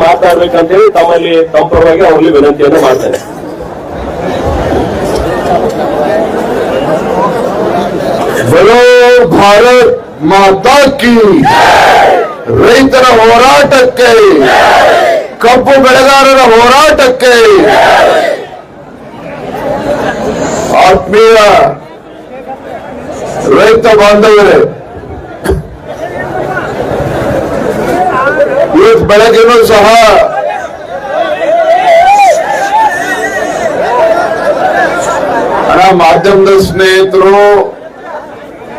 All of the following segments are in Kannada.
ಮಾತನಾಡಬೇಕಂತೇಳಿ ತಮ್ಮ ಪರವಾಗಿ ಅವರಲ್ಲಿ ವಿನಂತಿಯನ್ನು ಮಾಡ್ತೇನೆ. बोलो भारत माता की ರೈತರ ಹೋರಾಟಕ್ಕೆ ಕಬ್ಬು ಬೆಳೆಗಾರರ ಹೋರಾಟಕ್ಕೆ ಆತ್ಮೀಯ ರೈತ ಬಾಂಧವರೇ, ಇವತ್ತು ಬೆಳಗ್ಗೆನೂ ಸಹ ಮಾಧ್ಯಮದ ಸ್ನೇಹಿತರು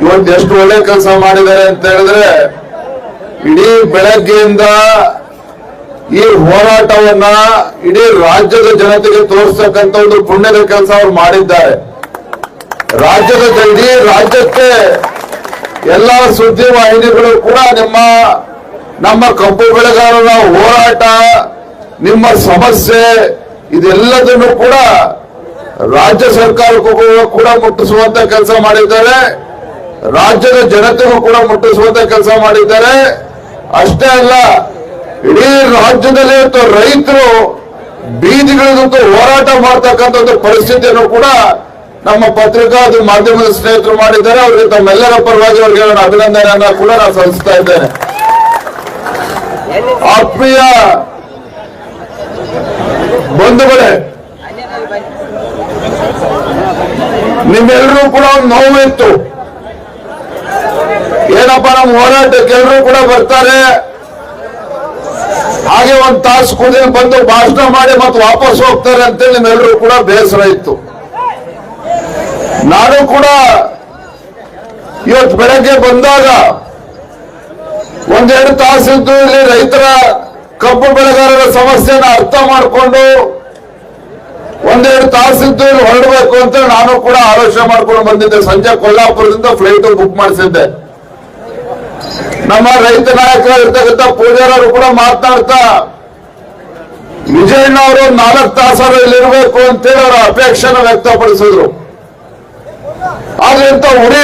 ಇವತ್ತು ಎಷ್ಟು ಒಳ್ಳೆ ಕೆಲಸ ಮಾಡಿದ್ದಾರೆ ಅಂತ ಹೇಳಿದ್ರೆ, ಇಡೀ ಬೆಳಗ್ಗೆಯಿಂದ ಈ ಹೋರಾಟವನ್ನ ಇಡೀ ರಾಜ್ಯದ ಜನತೆಗೆ ತೋರಿಸ್ತಕ್ಕಂಥ ಒಂದು ಪುಣ್ಯದ ಕೆಲಸ ಅವರು ಮಾಡಿದ್ದಾರೆ. ರಾಜ್ಯದ ಇಡೀ ರಾಜ್ಯಕ್ಕೆ ಎಲ್ಲ ಸುದ್ದಿ ವಾಹಿನಿಗಳು ಕೂಡ ನಮ್ಮ ಕಬ್ಬು ಬೆಳೆಗಾರರ ಹೋರಾಟ, ನಿಮ್ಮ ಸಮಸ್ಯೆ ಇದೆಲ್ಲದನ್ನು ಕೂಡ ರಾಜ್ಯ ಸರ್ಕಾರಕ್ಕೂ ಕೂಡ ಮುಟ್ಟಿಸುವಂತ ಕೆಲಸ ಮಾಡಿದ್ದಾರೆ. ರಾಜ್ಯದ ಜನತೆಗೂ ಕೂಡ ಮುಟ್ಟಿಸುವಂತ ಕೆಲಸ ಮಾಡಿದ್ದಾರೆ. ಅಷ್ಟೇ ಅಲ್ಲ, ಇಡೀ ರಾಜ್ಯದಲ್ಲಿ ರೈತರು ಬೀದಿಗಳಿಗಂತೂ ಹೋರಾಟ ಮಾಡ್ತಕ್ಕಂಥ ಪರಿಸ್ಥಿತಿಯನ್ನು ಕೂಡ ನಮ್ಮ ಪತ್ರಿಕಾ ಮಾಧ್ಯಮದ ಸ್ನೇಹಿತರು ಮಾಡಿದ್ದಾರೆ. ಅವರಿಗೆ ತಮ್ಮೆಲ್ಲರ ಪರವಾಗಿ ಅವರಿಗೆ ನಾನು ಅಭಿನಂದನೆಯನ್ನ ಕೂಡ ನಾನು ಸಲ್ಲಿಸ್ತಾ ಇದ್ದೇನೆ. ಆತ್ಮೀಯ ಬಂಧುಗಳೇ, ನಿಮ್ಮೆಲ್ಲರೂ ಕೂಡ ಒಂದು ನೋವಿತ್ತು. ಏನಪ್ಪ, ನಮ್ಮ ಹೋರಾಟಕ್ಕೆ ಎಲ್ಲರೂ ಕೂಡ ಬರ್ತಾರೆ, ಹಾಗೆ ಒಂದು ತಾಸು ಕೂಡಿ ಬಂದು ಭಾಷಣ ಮಾಡಿ ಮತ್ತೆ ವಾಪಸ್ ಹೋಗ್ತಾರೆ ಅಂತೇಳಿ ನಿಮ್ಮೆಲ್ಲರೂ ಕೂಡ ಬೇಸರ ಇತ್ತು. ನಾನು ಕೂಡ ಇವತ್ತು ಬೆಳಗ್ಗೆ ಬಂದಾಗ ಒಂದೆರಡು ತಾಸಿದ್ದು ಇಲ್ಲಿ ರೈತರ ಕಬ್ಬು ಬೆಳೆಗಾರರ ಸಮಸ್ಯೆನ ಅರ್ಥ ಮಾಡಿಕೊಂಡು ಒಂದೆರಡು ತಾಸಿದ್ದು ಇಲ್ಲಿ ಹೊರಡಬೇಕು ಅಂತ ನಾನು ಕೂಡ ಆಲೋಚನೆ ಮಾಡ್ಕೊಂಡು ಬಂದಿದ್ದೆ. ಸಂಜೆ ಕೊಲ್ಲಾಪುರದಿಂದ ಫ್ಲೈಟ್ ಬುಕ್ ಮಾಡಿಸಿದ್ದೆ. ನಮ್ಮ ರೈತ ನಾಯಕರಾಗಿರ್ತಕ್ಕಂಥ ಪೂಜಾರವರು ಕೂಡ ಮಾತನಾಡ್ತಾ, ವಿಜಯಣ್ಣ ಅವರು 4 ತಾಸಾರು ಇಲ್ಲಿರ್ಬೇಕು ಅಂತೇಳಿ ಅವರ ಅಪೇಕ್ಷೆನ ವ್ಯಕ್ತಪಡಿಸಿದ್ರು. ಆದ್ರೆ ಇಂಥ ಉರಿ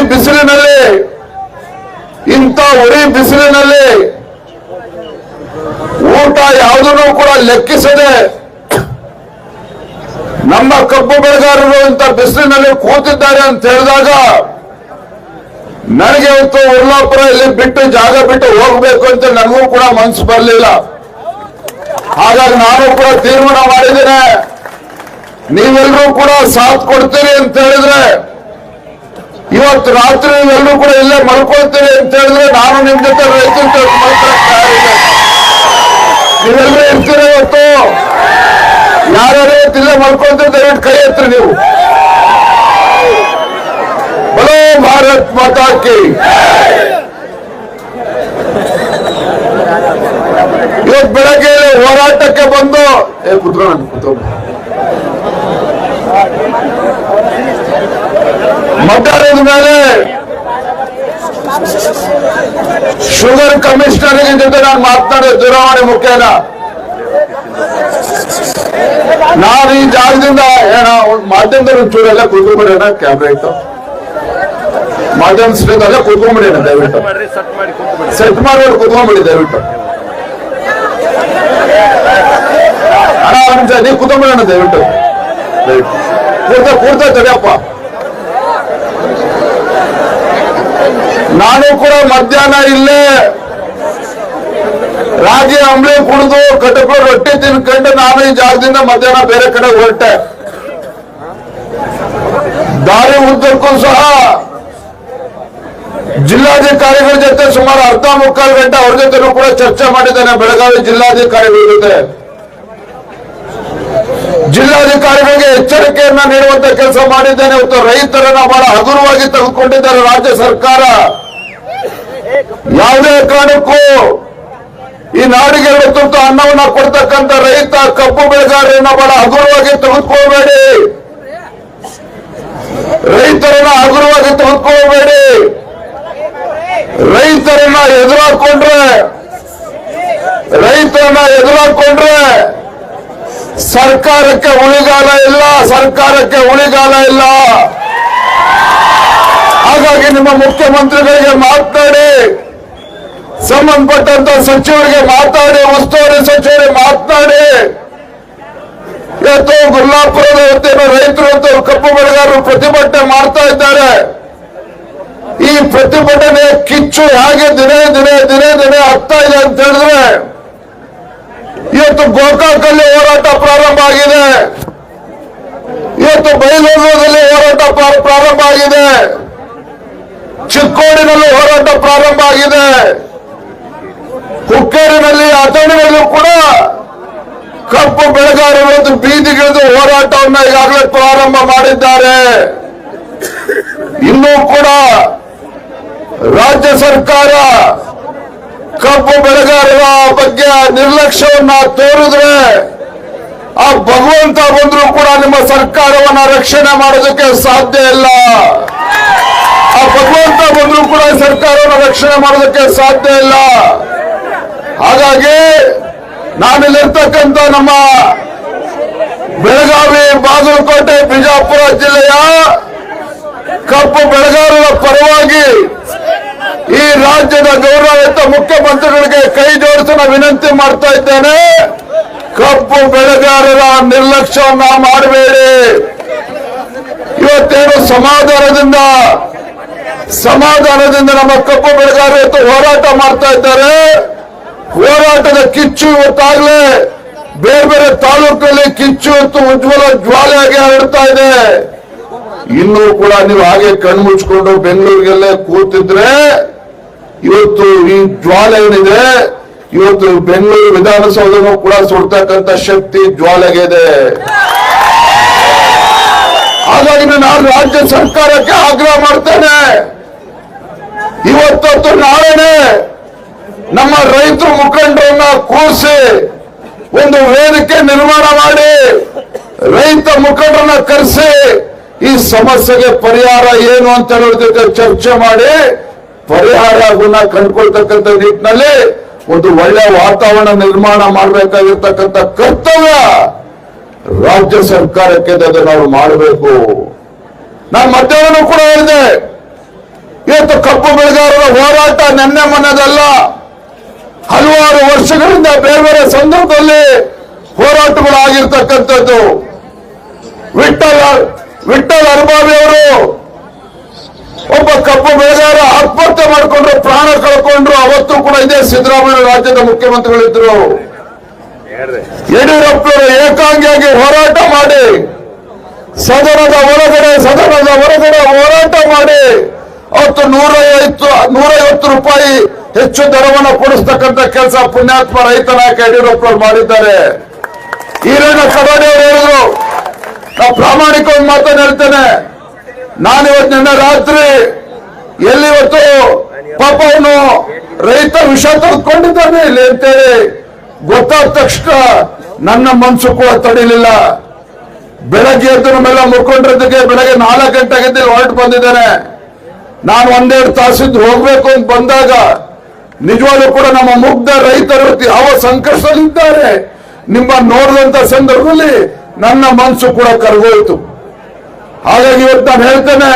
ಬಿಸಿಲಿನಲ್ಲಿ ಊಟ ಯಾವುದನ್ನು ಕೂಡ ಲೆಕ್ಕಿಸದೆ ನಮ್ಮ ಕಬ್ಬು ಬೆಳೆಗಾರರು ಇಂಥ ಬಿಸಿಲಿನಲ್ಲಿ ಕೂತಿದ್ದಾರೆ ಅಂತ ಹೇಳಿದಾಗ ನನಗೆ ಇವತ್ತು ಉರ್ಲಾಪುರ ಇಲ್ಲಿ ಜಾಗ ಬಿಟ್ಟು ಹೋಗ್ಬೇಕು ಅಂತ ನನಗೂ ಕೂಡ ಮನಸ್ಸು ಬರಲಿಲ್ಲ. ಹಾಗಾಗಿ ನಾನು ಕೂಡ ತೀರ್ಮಾನ ಮಾಡಿದ್ದೇನೆ, ನೀವೆಲ್ಲರೂ ಕೂಡ ಸಾಥ್ ಕೊಡ್ತೀರಿ ಅಂತ ಹೇಳಿದ್ರೆ, ಇವತ್ತು ರಾತ್ರಿ ನೀವೆಲ್ಲರೂ ಕೂಡ ಇಲ್ಲೇ ಮಲ್ಕೊಳ್ತೀರಿ ಅಂತ ಹೇಳಿದ್ರೆ ನಾನು ನಿಮ್ ಜೊತೆ ರೈತರ ನೀವೆಲ್ಲರೂ ಇರ್ತೀರಿ. ಇವತ್ತು ಯಾರ್ಯಾರು ಇಲ್ಲೇ ಮಲ್ಕೊಳ್ತೀರಿ ದಯವಿಟ್ಟು ಕೈ ಎತ್ರಿ ನೀವು. बोलो भारत माता की। ಇವತ್ತು ಬೆಳಗ್ಗೆ ಹೋರಾಟಕ್ಕೆ ಬಂದು ಮಧ್ಯಾಹ್ನದ ಮೇಲೆ ಶುಗರ್ ಕಮಿಷನರ್ ಜೊತೆ ನಾನು ಮಾತನಾಡಿದ ದೂರವಾಣಿ ಮುಖೇನ. ನಾನು ಈ ಜಾಗದಿಂದ ಮಾಧ್ಯಮದಲ್ಲಿ ಚೂರೆಲ್ಲ ಕೂತ್ಕೊಂಡ್ಬಿಡೋಣ, ಕ್ಯಾಮ್ರಾ ಇತ್ತು ಮಾಧ್ಯಮ ಸ್ನೇಹಿತಲ್ಲ ಕೂತ್ಕೊಂಡ್ಬಿಡಿ ದಯವಿಟ್ಟು, ಸೆಟ್ ಮಾಡಿ ಕೂತ್ಕೊಂಡ್ಬಿಡಿ ದಯವಿಟ್ಟು. ನೀವು ಕೂತ್ಕೊಂಡ್ಬಿಡೋಣ ದಯವಿಟ್ಟು, ಕೂರ್ತಾ ತಡೆಯಪ್ಪ. ನಾನು ಕೂಡ ಮಧ್ಯಾಹ್ನ ಇಲ್ಲೇ ರಾಗಿ ಅಂಬ್ಲಿ ಕುಡಿದು ಕಟಕರು ರೊಟ್ಟಿ ತಿನ್ಕೊಂಡು ನಾನು ಈ ಜಾಗದಿಂದ ಮಧ್ಯಾಹ್ನ ಬೇರೆ ಕಡೆ ಹೊರಟೆ. ದಾರಿ ಉದ್ದಕ್ಕೂ ಸಹ ಜಿಲ್ಲಾಧಿಕಾರಿಗಳ ಜೊತೆ ಸುಮಾರು 3:45 ಗಂಟೆ ಅವ್ರ ಜೊತೆನೂ ಕೂಡ ಚರ್ಚೆ ಮಾಡಿದ್ದೇನೆ. ಬೆಳಗಾವಿ ಜಿಲ್ಲಾಧಿಕಾರಿಗಳ ಜೊತೆ ಜಿಲ್ಲಾಧಿಕಾರಿಗಳಿಗೆ ಎಚ್ಚರಿಕೆಯನ್ನ ನೀಡುವಂತ ಕೆಲಸ ಮಾಡಿದ್ದೇನೆ. ಇವತ್ತು ರೈತರನ್ನ ಬಹಳ ಹಗುರವಾಗಿ ತೆಗೆದುಕೊಂಡಿದ್ದಾರೆ ರಾಜ್ಯ ಸರ್ಕಾರ. ಯಾವುದೇ ಕಾರಣಕ್ಕೂ ಈ ನಾಡಿಗೆ ತುರ್ತು ಅನ್ನವನ್ನ ಕೊಡ್ತಕ್ಕಂಥ ರೈತ ಕಬ್ಬು ಬೆಳೆಗಾರರನ್ನ ಬಹಳ ಹಗುರವಾಗಿ ತೆಗೆದುಕೊಳ್ಬೇಡಿ, ರೈತರನ್ನ ಹಗುರವಾಗಿ ತೆಗೆದುಕೊಳ್ಬೇಡಿ. ರೈತರನ್ನ ಎದುರಾಕೊಂಡ್ರೆ ಸರ್ಕಾರಕ್ಕೆ ಉಳಿಗಾಲ ಇಲ್ಲ. ಹಾಗಾಗಿ ನಿಮ್ಮ ಮುಖ್ಯಮಂತ್ರಿಗಳಿಗೆ ಮಾತನಾಡಿ ಸಂಬಂಧಪಟ್ಟಂತ ಸಚಿವರಿಗೆ ಮಾತಾಡಿ, ಉಸ್ತುವಾರಿ ಸಚಿವರಿಗೆ ಮಾತನಾಡಿ, ಇವತ್ತು ಗುಲ್ಲಾಪುರದ ಹೊತ್ತಿನ ರೈತರು ಕಬ್ಬು ಬೆಳೆಗಾರರು ಪ್ರತಿಭಟನೆ ಮಾಡ್ತಾ ಇದ್ದಾರೆ. ಈ ಪ್ರತಿಭಟನೆ ಕಿಚ್ಚು ಹೇಗೆ ದಿನೇ ದಿನೇ ದಿನೇ ದಿನೇ ಆಗ್ತಾ ಇದೆ ಅಂತ ಹೇಳಿದ್ರೆ, ಇವತ್ತು ಗೋಕಾಕಲ್ಲಿ ಹೋರಾಟ ಪ್ರಾರಂಭ ಆಗಿದೆ, ಇವತ್ತು ಬೈಲಹೊಂಗಲದಲ್ಲಿ ಹೋರಾಟ ಪ್ರಾರಂಭ ಆಗಿದೆ, ಚಿಕ್ಕೋಡಿನಲ್ಲಿ ಹೋರಾಟ ಪ್ರಾರಂಭ ಆಗಿದೆ, ಹುಕ್ಕೇರಿನಲ್ಲಿ ಅಥಣಿಯಲ್ಲೂ ಕೂಡ ಕಬ್ಬು ಬೆಳೆಗಾರರು ಬೀದಿಗಿಳಿದು ಹೋರಾಟವನ್ನು ಈಗಾಗಲೇ ಪ್ರಾರಂಭ ಮಾಡಿದ್ದಾರೆ. ಇನ್ನೂ ಕೂಡ ರಾಜ್ಯ ಸರ್ಕಾರ ಕಬ್ಬು ಬೆಳೆಗಾರರ ಬಗ್ಗೆ ನಿರ್ಲಕ್ಷ್ಯವನ್ನ ತೋರಿದ್ರೆ ಆ ಭಗವಂತ ಬಂದರೂ ಕೂಡ ನಿಮ್ಮ ಸರ್ಕಾರವನ್ನ ರಕ್ಷಣೆ ಮಾಡೋದಕ್ಕೆ ಸಾಧ್ಯ ಇಲ್ಲ. ಆ ಭಗವಂತ ಬಂದರೂ ಕೂಡ ಸರ್ಕಾರವನ್ನು ರಕ್ಷಣೆ ಮಾಡೋದಕ್ಕೆ ಸಾಧ್ಯ ಇಲ್ಲ. ಹಾಗಾಗಿ ನಾನಿಲ್ಲಿರ್ತಕ್ಕಂಥ ನಮ್ಮ ಬೆಳಗಾವಿ, ಬಾಗಲಕೋಟೆ, ಬಿಜಾಪುರ ಜಿಲ್ಲೆಯ ಕಬ್ಬು ಬೆಳೆಗಾರರ ಪರವಾಗಿ ಈ ರಾಜ್ಯದ ಗೌರವಯುತ ಮುಖ್ಯಮಂತ್ರಿಗಳಿಗೆ ಕೈ ಜೋಡಿಸಿ ವಿನಂತಿ ಮಾಡ್ತಾ ಇದ್ದೇನೆ. ಕಬ್ಬು ಬೆಳೆಗಾರರ ನಿರ್ಲಕ್ಷ್ಯವನ್ನ ಮಾಡಬೇಡಿ. ಇವತ್ತೇನು ಸಮಾಧಾನದಿಂದ ನಮ್ಮ ಕಬ್ಬು ಬೆಳೆಗಾರರು ಹೋರಾಟ ಮಾಡ್ತಾ ಇದ್ದಾರೆ. ಹೋರಾಟದ ಕಿಚ್ಚು ಇವತ್ತಾಗಲೇ ಬೇರೆ ಬೇರೆ ತಾಲೂಕಲ್ಲಿ ಕಿಚ್ಚು ಉಜ್ವಲ ಜ್ವಾಲೆಯಾಗಿ ಹರಡ್ತಾ ಇದೆ. ಇನ್ನೂ ಕೂಡ ನೀವು ಹಾಗೆ ಕಣ್ಮುಚ್ಕೊಂಡು ಬೆಂಗಳೂರಿಗೆಲ್ಲೇ ಕೂತಿದ್ರೆ ಇವತ್ತು ಈ ಜ್ವಾಲೆ ಏನಿದೆ, ಇವತ್ತು ಬೆಂಗಳೂರು ವಿಧಾನಸೌಧನೂ ಕೂಡ ಸುಡ್ತಕ್ಕಂಥ ಶಕ್ತಿ ಜ್ವಾಲೆಗಿದೆ. ಹಾಗಾಗಿ ನಾನು ರಾಜ್ಯ ಸರ್ಕಾರಕ್ಕೆ ಆಗ್ರಹ ಮಾಡ್ತೇನೆ, ಇವತ್ತು ನಾಳೆನೆ ನಮ್ಮ ರೈತರ ಮುಖಂಡರನ್ನ ಕೂರಿಸಿ ಒಂದು ವೇದಿಕೆ ನಿರ್ಮಾಣ ಮಾಡಿ ರೈತ ಮುಖಂಡರನ್ನ ಕರೆಸಿ ಈ ಸಮಸ್ಯೆಗೆ ಪರಿಹಾರ ಏನು ಅಂತ ಹೇಳೋದಕ್ಕೆ ಚರ್ಚೆ ಮಾಡಿ ಪರಿಹಾರವನ್ನ ಕಂಡುಕೊಳ್ತಕ್ಕಂಥ ನಿಟ್ಟಿನಲ್ಲಿ ಒಂದು ಒಳ್ಳೆಯ ವಾತಾವರಣ ನಿರ್ಮಾಣ ಮಾಡಬೇಕಾಗಿರ್ತಕ್ಕಂಥ ಕರ್ತವ್ಯ ರಾಜ್ಯ ಸರ್ಕಾರಕ್ಕೆ ನಾವು ಮಾಡಬೇಕು. ನಾನು ಮಧ್ಯಾಹ್ನ ಕೂಡ ಹೇಳಿದೆ, ಇವತ್ತು ಕಬ್ಬು ಬೆಳೆಗಾರರ ಹೋರಾಟ ನೆನ್ನೆ ಮೊನ್ನೆದಲ್ಲ, ಹಲವಾರು ವರ್ಷಗಳಿಂದ ಬೇರೆ ಬೇರೆ ಸಂದರ್ಭದಲ್ಲಿ ಹೋರಾಟಗಳು ಆಗಿರ್ತಕ್ಕಂಥದ್ದು. ವಿಠಲ್ ಅರ್ಬಾವಿ ಅವರು ಒಬ್ಬ ಕಬ್ಬು ಬೆಳೆಗಾರ ಆತ್ಮಹತ್ಯೆ ಮಾಡಿಕೊಂಡ್ರು, ಪ್ರಾಣ ಕಳ್ಕೊಂಡ್ರು. ಅವತ್ತು ಕೂಡ ಇದೇ ಸಿದ್ದರಾಮಯ್ಯ ರಾಜ್ಯದ ಮುಖ್ಯಮಂತ್ರಿಗಳಿದ್ರು. ಯಡಿಯೂರಪ್ಪರು ಏಕಾಂಗಿಯಾಗಿ ಹೋರಾಟ ಮಾಡಿ ಸದನದ ಹೊರಗಡೆ ಹೋರಾಟ ಮಾಡಿ ಅವತ್ತು 150 ರೂಪಾಯಿ ಹೆಚ್ಚು ದರವನ್ನು ಕೊಡಿಸ್ತಕ್ಕಂಥ ಕೆಲಸ ಪುಣ್ಯಾತ್ಮ ರೈತ ನಾಯಕ ಯಡಿಯೂರಪ್ಪರು ಮಾಡಿದ್ದಾರೆ. ಈರಣ್ಣ ಕಬಾಡಿ ಅವರು ಹೇಳಿದ್ರು, ನಾವು ಪ್ರಾಮಾಣಿಕವಾಗಿ ಮಾತನ್ನು ಹೇಳ್ತೇನೆ, ನಾನಿವತ್ತು ನಿನ್ನೆ ರಾತ್ರಿ ಎಲ್ಲಿವತ್ತು ಪಾಪ ಅವನು ರೈತ ವಿಷ ತೆಗೆದುಕೊಂಡಿದ್ದಾನೆ ಇಲ್ಲಿ ಅಂತೇಳಿ ಗೊತ್ತಾದ ತಕ್ಷಣ ನನ್ನ ಮನಸ್ಸು ಕೂಡ ತಡಿಲಿಲ್ಲ. ಬೆಳಗ್ಗೆ ಎದ್ದು ನಮ್ಮೆಲ್ಲ ಮುಖಂಡರೊಂದಿಗೆ ಬೆಳಗ್ಗೆ 4 ಗಂಟೆಗೆ ಹೊರಟು ಬಂದಿದ್ದೇನೆ. ನಾನು 1-2 ತಾಸಿದ್ದು ಹೋಗ್ಬೇಕು ಅಂತ ಬಂದಾಗ ನಿಜವಾಗ್ಲೂ ಕೂಡ ನಮ್ಮ ಮುಗ್ಧ ರೈತರು ಯಾವ ಸಂಕಷ್ಟದಲ್ಲಿದ್ದಾರೆ ನಿಮ್ಮ ನೋಡಿದಂತ ಸಂದರ್ಭದಲ್ಲಿ ನನ್ನ ಮನಸ್ಸು ಕೂಡ ಕರಗೋಯ್ತು. ಹಾಗಾಗಿ ಇವತ್ತು ನಾನು ಹೇಳ್ತೇನೆ,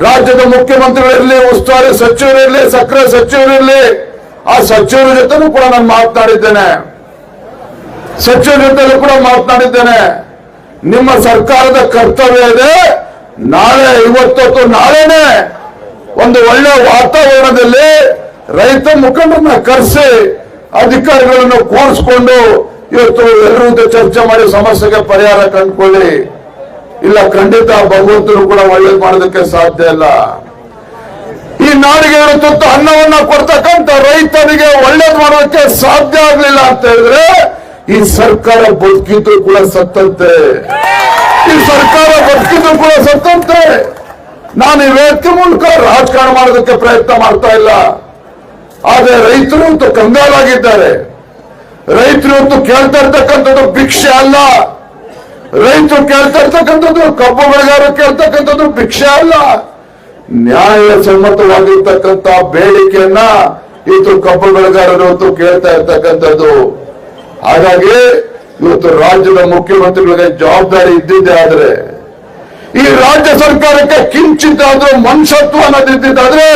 ರಾಜ್ಯದ ಮುಖ್ಯಮಂತ್ರಿಗಳಿರಲಿ, ಉಸ್ತುವಾರಿ ಸಚಿವರಿರಲಿ, ಸಕ್ಕರೆ ಸಚಿವರಿರಲಿ, ಆ ಸಚಿವರ ಜೊತೆನೂ ಕೂಡ ನಾನು ಮಾತನಾಡಿದ್ದೇನೆ. ನಿಮ್ಮ ಸರ್ಕಾರದ ಕರ್ತವ್ಯ ಇದೆ, ನಾಳೆನೆ ಒಂದು ಒಳ್ಳೆ ವಾತಾವರಣದಲ್ಲಿ ರೈತ ಮುಖಂಡರನ್ನ ಕರೆಸಿ ಅಧಿಕಾರಿಗಳನ್ನು ಕೂರಿಸಿಕೊಂಡು ಇವತ್ತು ಎಲ್ಲರೂ ಚರ್ಚೆ ಮಾಡಿ ಸಮಸ್ಯೆಗೆ ಪರಿಹಾರ ಕಂಡುಕೊಳ್ಳಿ. ಇಲ್ಲ, ಖಂಡಿತ ಭಗವಂತನು ಕೂಡ ಒಳ್ಳೇದು ಮಾಡೋದಕ್ಕೆ ಸಾಧ್ಯ ಇಲ್ಲ. ಈ ನಾಡಿಗೆ 2 ತುತ್ತು ಅನ್ನವನ್ನ ಕೊಡ್ತಕ್ಕಂಥ ರೈತನಿಗೆ ಒಳ್ಳೇದು ಮಾಡೋದಕ್ಕೆ ಸಾಧ್ಯ ಆಗ್ಲಿಲ್ಲ ಅಂತ ಹೇಳಿದ್ರೆ ಈ ಸರ್ಕಾರ ಬದುಕಿದ್ದು ಕೂಡ ಸತ್ತಂತೆ. ನಾನು ಈ ವೇದಿಕೆ ಮೂಲಕ ರಾಜಕಾರಣ ಮಾಡೋದಕ್ಕೆ ಪ್ರಯತ್ನ ಮಾಡ್ತಾ ಇಲ್ಲ. ಆದ್ರೆ ರೈತರು ಅಂತೂ ಕಂಗಾಲಾಗಿದ್ದಾರೆ. ರೈತರು ಅಂತೂ ಕೇಳ್ತಾ ಇರ್ತಕ್ಕಂಥದ್ದು ಭಿಕ್ಷೆ ಅಲ್ಲ. ರೈತರು ಕೇಳ್ತಾ ಇರ್ತಕ್ಕಂಥದ್ದು, ಕಬ್ಬು ಬೆಳೆಗಾರರು ಕೇಳ್ತಕ್ಕಂಥದ್ದು ಭಿಕ್ಷೆ ಅಲ್ಲ. ನ್ಯಾಯಸಮ್ಮತವಾಗಿರ್ತಕ್ಕಂಥ ಬೇಡಿಕೆಯನ್ನ ಇವತ್ತು ಕಬ್ಬು ಬೆಳೆಗಾರರು ಅಂತೂ ಕೇಳ್ತಾ ಇರ್ತಕ್ಕಂಥದ್ದು. ಹಾಗಾಗಿ ಇವತ್ತು ರಾಜ್ಯದ ಮುಖ್ಯಮಂತ್ರಿಗಳಿಗೆ ಜವಾಬ್ದಾರಿ ಇದ್ದಿದ್ದೇ ಆದ್ರೆ, ಈ ರಾಜ್ಯ ಸರ್ಕಾರಕ್ಕೆ ಕಿಂಚಿತ್ತಾದ್ರೂ ಮನುಷ್ಯತ್ವ ಅನ್ನೋದಿದ್ದಾದ್ರೆ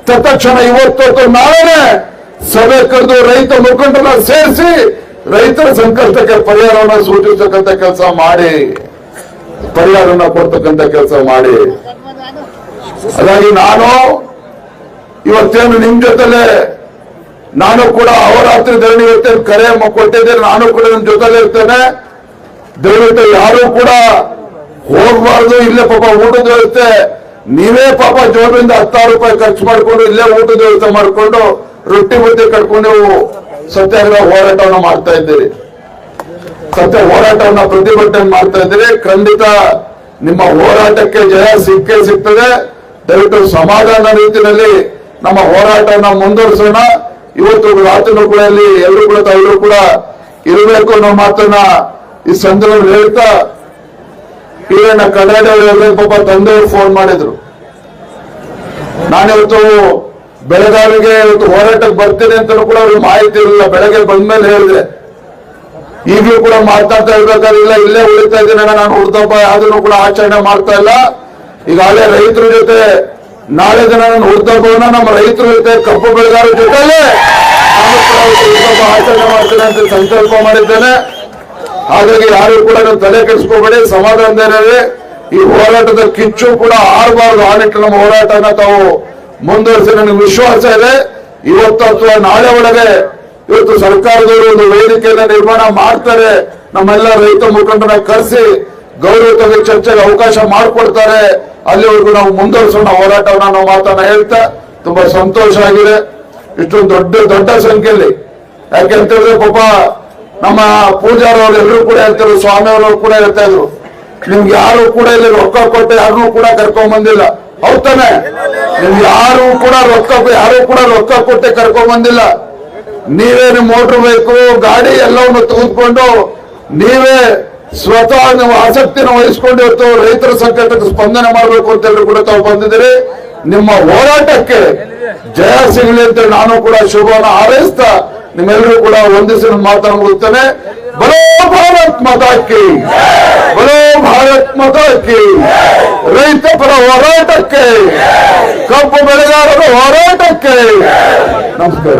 ತತ್ಕ್ಷಣ ಇವತ್ತು ನಾಳೆನೆ ಸಭೆ ಕರೆದು ರೈತ ಮುಖಂಡರನ್ನ ಸೇರಿಸಿ ರೈತರ ಸಂಕಷ್ಟಕ್ಕೆ ಪರಿಹಾರವನ್ನು ಸೂಚಿಸತಕ್ಕಂಥ ಕೆಲಸ ಮಾಡಿ, ಪರಿಹಾರವನ್ನು ಕೊಡ್ತಕ್ಕಂಥ ಕೆಲಸ ಮಾಡಿ. ಹಾಗಾಗಿ ನಾನು ಇವತ್ತೇನು ನಿಮ್ ಜೊತೆಲೆ ನಾನು ಕೂಡ ಅಹೋರಾತ್ರಿ ಧರಣಿ ಇವತ್ತೇನು ಕರೆ ಕೊಟ್ಟಿದ್ದೇನೆ, ನಾನು ಕೂಡ ನಿಮ್ ಜೊತೆಲೆ ಇರ್ತೇನೆ. ದಯವಿಟ್ಟು ಯಾರು ಕೂಡ ಹೋಗ್ಬಾರ್ದು. ಇಲ್ಲೇ ಪಾಪ ಊಟದ ವ್ಯವಸ್ಥೆ ನೀವೇ ಪಾಪ ಜೋಬರಿಂದ 10,000 ರೂಪಾಯಿ ಖರ್ಚು ಮಾಡ್ಕೊಂಡು ಇಲ್ಲೇ ಊಟದ ವ್ಯವಸ್ಥೆ ಮಾಡ್ಕೊಂಡು ರೊಟ್ಟಿ ಮುದ್ದೆ ಕಟ್ಕೊಂಡು ನೀವು ಸತ್ಯಾಗ್ರಹ ಹೋರಾಟವನ್ನು ಮಾಡ್ತಾ ಇದ್ದೀರಿ, ಸತ್ಯ ಹೋರಾಟವನ್ನ ಪ್ರತಿಭಟನೆ ಮಾಡ್ತಾ ಇದ್ದೀರಿ. ಖಂಡಿತ ನಿಮ್ಮ ಹೋರಾಟಕ್ಕೆ ಜಯ ಸಿಕ್ಕೇ ಸಿಗ್ತದೆ. ದಯವಿಟ್ಟು ಸಮಾಧಾನ ರೀತಿಯಲ್ಲಿ ನಮ್ಮ ಹೋರಾಟವನ್ನ ಮುಂದುವರಿಸೋಣ. ಇವತ್ತು ರಾತ್ರಿನೂ ಕೂಡ ಇಲ್ಲಿ ಎಲ್ಲರೂ ಕೂಡ ತಾವೆಲ್ಲರೂ ಕೂಡ ಇರಬೇಕು ಅನ್ನೋ ಮಾತನ್ನ ಈ ಸಂದರ್ಭದಲ್ಲಿ ಹೇಳ್ತಾ, ಈರಣ್ಣ ಕನ್ನಡ ಪಾಪ ತಂದೆಯವರು ಫೋನ್ ಮಾಡಿದ್ರು. ನಾನಿವತ್ತು ಬೆಳಗಾವಿಗೆ ಇವತ್ತು ಹೋರಾಟಕ್ಕೆ ಬರ್ತೀನಿ ಅಂತ ಕೂಡ ಅವ್ರಿಗೆ ಮಾಹಿತಿ ಇರಲಿಲ್ಲ. ಬೆಳಗ್ಗೆ ಬಂದ್ಮೇಲೆ ಹೇಳಿದೆ, ಈಗಲೂ ಕೂಡ ಮಾತಾಡ್ತಾ ಇರ್ಬೇಕಾದ್ರೆ ಇಲ್ಲ ಇಲ್ಲೇ ಉಳಿತಾ ಇದ್ದೀನಿ, ನಾನು ಹುಡ್ದಪ್ಪ ಯಾವ್ದನ್ನು ಕೂಡ ಆಚರಣೆ ಮಾಡ್ತಾ ಇಲ್ಲ. ಈಗಾಗಲೇ ರೈತರ ಜೊತೆ ನಾಳೆ ದಿನ ನಾನು ಹುಡ್ದಪ್ಪವನ್ನ ನಮ್ಮ ರೈತರ ಜೊತೆ ಕಬ್ಬು ಬೆಳೆಗಾರರ ಜೊತೆಲೆ ನಾನು ಕೂಡ ಹುಡ್ದಪ್ಪ ಆಚರಣೆ ಮಾಡ್ತೇನೆ ಅಂತ ಸಂಕಲ್ಪ ಮಾಡಿದ್ದೇನೆ. ಹಾಗಾಗಿ ಯಾರು ಕೂಡ ನಾವು ತಲೆ ಕೆಡಿಸ್ಕೋಬೇಡಿ, ಸಮಾಧಾನದಲ್ಲಿ ಈ ಹೋರಾಟದ ಕಿಚ್ಚು ಕೂಡ ಆರಬಾರದು. ಆ ನಿಟ್ಟಿನ ನಮ್ಮ ಹೋರಾಟನ ತಾವು ಮುಂದುವರಿಸಿ ನನಗೆ ವಿಶ್ವಾಸ ಇದೆ. ಇವತ್ತು ಅಥವಾ ನಾಳೆ ಒಳಗೆ ಇವತ್ತು ಸರ್ಕಾರದವರು ಒಂದು ವೇದಿಕೆಯನ್ನ ನಿರ್ಮಾಣ ಮಾಡ್ತಾರೆ, ನಮ್ಮೆಲ್ಲ ರೈತ ಮುಖಂಡರನ್ನ ಕರೆಸಿ ಗೌರವವಾಗಿ ಚರ್ಚೆಗೆ ಅವಕಾಶ ಮಾಡಿಕೊಡ್ತಾರೆ. ಅಲ್ಲಿವರೆಗೂ ನಾವು ಮುಂದುವರಿಸೋಣ ಹೋರಾಟವನ್ನ ನಾವು ಮಾತನ್ನ ಹೇಳ್ತಾ ತುಂಬಾ ಸಂತೋಷ ಆಗಿದೆ. ಇಷ್ಟೊಂದು ದೊಡ್ಡ ಸಂಖ್ಯೆಯಲ್ಲಿ, ಯಾಕೆಂತ ಹೇಳಿದ್ರೆ ಪಾಪ ನಮ್ಮ ಪೂಜಾರವರು ಎಲ್ಲರೂ ಕೂಡ ಹೇಳ್ತಾರೆ, ಸ್ವಾಮಿಯವರು ಕೂಡ ಹೇಳ್ತಾ ಇದ್ರು, ನಿಮ್ಗೆ ಯಾರು ಕೂಡ ಇಲ್ಲಿ ರೊಕ್ಕ ಕೊಟ್ಟು ಯಾರನ್ನೂ ಕೂಡ ಕರ್ಕೊಂಡ್ ಬಂದಿಲ್ಲ. ಹೌದ್ ತಾನೆ? ನಿಮ್ಗೆ ಯಾರು ಕೂಡ ರೊಕ್ಕ ಕೊಟ್ಟೆ ಕರ್ಕೊಂಡ್ ಬಂದಿಲ್ಲ. ನೀವೇ ನಿಮ್ ಮೋಟರ್ ಬೇಕು ಗಾಡಿ ಎಲ್ಲವನ್ನು ತೆಗೆದುಕೊಂಡು ನೀವೇ ಸ್ವತಃ ನೀವು ಆಸಕ್ತಿನ ವಹಿಸ್ಕೊಂಡು ಇವತ್ತು ರೈತರ ಸಂಕಟಕ್ಕೆ ಸ್ಪಂದನೆ ಮಾಡಬೇಕು ಅಂತ ಎಲ್ಲರೂ ಕೂಡ ತಾವು ಬಂದಿದ್ದೀರಿ. ನಿಮ್ಮ ಹೋರಾಟಕ್ಕೆ ಜಯ ಸಿಗಲಿ ಅಂತ ನಾನು ಕೂಡ ಶುಭವನ್ನು ಹಾರೈಸ್ತಾ ನಿಮ್ಮೆಲ್ಲರೂ ಕೂಡ ಒಂದಿಸಿ ಮಾತನ್ನು ಮುಗಿಸ್ತೇನೆ. ಬಲೋ ಭಾರತ್ ಮಾತಾ ಕಿ, ಬಲೋ ಭಾರತ್ ಮಾತಾ ಕಿ. ರೈತ ಪರ ಹೋರಾಟಕ್ಕೆ, ಕಬ್ಬು ಬೆಳೆಗಾರರ ಹೋರಾಟಕ್ಕೆ. ನಮಸ್ಕಾರ.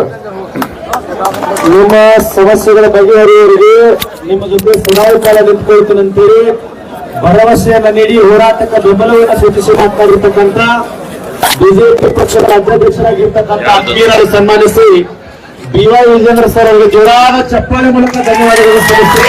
ನಿಮ್ಮ ಸಮಸ್ಯೆಗಳ ಬಗೆಹರಿಯವರಿಗೆ ನಿಮ್ಮ ಜೊತೆ ಸದಾಕಾಲ ನಿಂತ್ಕೊಳ್ತೀನಂತೇಳಿ ಭರವಸೆಯನ್ನ ನೀಡಿ ಹೋರಾಟಕ್ಕೆ ಬೆಂಬಲವನ್ನು ಸೂಚಿಸಿ ಮಾತನಾಡಿರ್ತಕ್ಕಂಥ ಬಿಜೆಪಿ ಪಕ್ಷದ ರಾಜ್ಯಾಧ್ಯಕ್ಷರಾಗಿರ್ತಕ್ಕಂಥ ಆತ್ಮೀಯರಾಗಿ ಸನ್ಮಾನಿಸಿ BY ವಿಜೇಂದ್ರ ಸರ್ ಅವರಿಗೆ ಜೋರಾದ ಚಪ್ಪಾಳೆ ಮೂಲಕ ಧನ್ಯವಾದಗಳು ಸಲ್ಲಿಸಿ